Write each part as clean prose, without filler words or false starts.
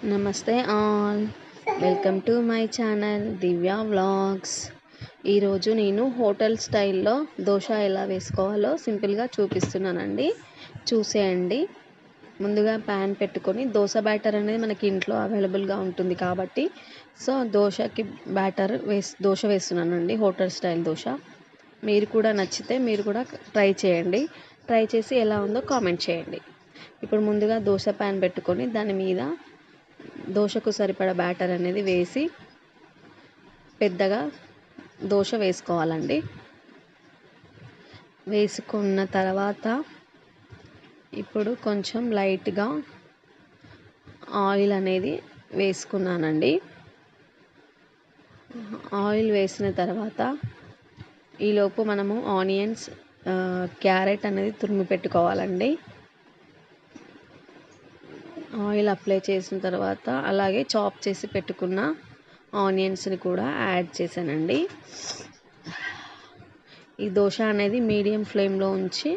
నమస్తే all, welcome to my channel Divya vlogs. ఈరోజు నేను హోటల్ స్టైల్లో దోశ ఎలా వేసుకోవాలో సింపుల్గా చూపిస్తున్నానండి, చూసేయండి. ముందుగా ప్యాన్ పెట్టుకొని దోశ బ్యాటర్ అనేది మనకి ఇంట్లో అవైలబుల్గా ఉంటుంది కాబట్టి దోశకి బ్యాటర్ దోశ వేస్తున్నానండి, హోటల్ స్టైల్ దోశ. మీరు కూడా నచ్చితే మీరు కూడా ట్రై చేయండి, ట్రై చేసి ఎలా ఉందో కామెంట్ చేయండి. ఇప్పుడు ముందుగా దోశ ప్యాన్ పెట్టుకొని దాని మీద దోశకు సరిపడా బ్యాటర్ అనేది వేసి పెద్దగా దోశ వేసుకోవాలండి. వేసుకున్న తర్వాత ఇప్పుడు కొంచెం లైట్గా ఆయిల్ అనేది వేసుకున్నానండి. ఆయిల్ వేసిన తర్వాత ఈలోపు మనము ఆనియన్స్, క్యారెట్ అనేది తురిమి పెట్టుకోవాలండి. ఆయిల్ అప్లై చేసిన తర్వాత అలాగే చాప్ చేసి పెట్టుకున్న ఆనియన్స్ని కూడా యాడ్ చేశానండి. ఈ దోశ అనేది మీడియం ఫ్లేమ్లో ఉంచి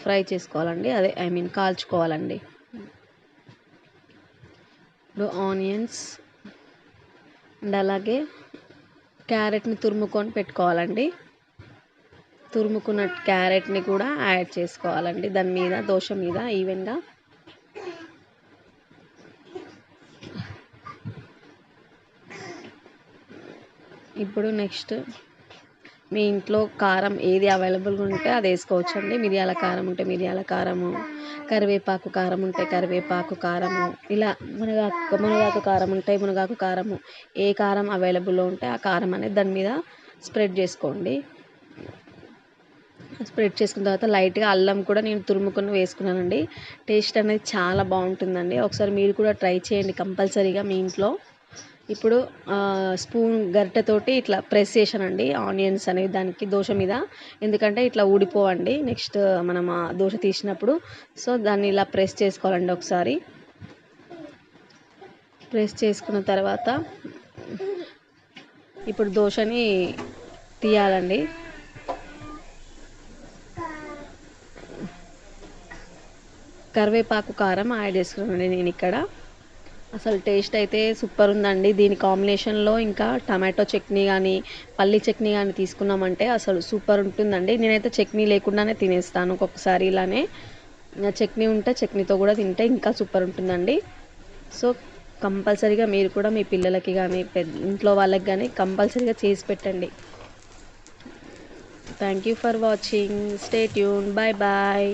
ఫ్రై చేసుకోవాలండి, కాల్చుకోవాలండి. ఇప్పుడు ఆనియన్స్ అండ్ అలాగే క్యారెట్ని తురుముకొని పెట్టుకోవాలండి. తురుముకున్న క్యారెట్ని కూడా యాడ్ చేసుకోవాలండి దాని మీద, దోశ మీద ఈవెన్గా. ఇప్పుడు నెక్స్ట్ మీ ఇంట్లో కారం ఏది అవైలబుల్గా ఉంటే అది వేసుకోవచ్చండి. మిరియాల కారం ఉంటే మిరియాల కారము, కరివేపాకు కారం ఉంటే కరివేపాకు కారము, ఇలా మునగాకు కారం ఉంటే మునగాకు కారము, ఏ కారం అవైలబుల్లో ఉంటే ఆ కారం అనేది దాని మీద స్ప్రెడ్ చేసుకోండి. స్ప్రెడ్ చేసుకున్న తర్వాత లైట్గా అల్లం కూడా నేను తురుముకొని వేసుకున్నానండి. టేస్ట్ అనేది చాలా బాగుంటుందండి, ఒకసారి మీరు కూడా ట్రై చేయండి కంపల్సరీగా మీ ఇంట్లో. ఇప్పుడు స్పూన్ గరిటెతోటి ఇట్లా ప్రెస్ చేశానండి ఆనియన్స్ అనేవి దానికి దోశ మీద, ఎందుకంటే ఇట్లా ఊడిపోవండి నెక్స్ట్ మనం దోశ తీసినప్పుడు. దాన్ని ఇలా ప్రెస్ చేసుకోవాలండి ఒకసారి. ప్రెస్ చేసుకున్న తర్వాత ఇప్పుడు దోశని తీయాలండి. కరివేపాకు కారం యాడ్ చేసుకున్నానండి నేను ఇక్కడ. అసలు టేస్ట్ అయితే సూపర్ ఉందండి. దీని కాంబినేషన్లో ఇంకా టమాటో చట్నీ కానీ పల్లి చట్నీ కానీ తీసుకున్నామంటే అసలు సూపర్ ఉంటుందండి. నేనైతే చట్నీ లేకుండానే తినేస్తాను ఒక్కొక్కసారి, ఇలానే చట్నీ ఉంటే చట్నీతో కూడా తింటే ఇంకా సూపర్ ఉంటుందండి. కంపల్సరీగా మీరు కూడా మీ పిల్లలకి కానీ ఇంట్లో వాళ్ళకి కానీ కంపల్సరీగా చేసి పెట్టండి. Thank you for watching, stay tune, bye bye.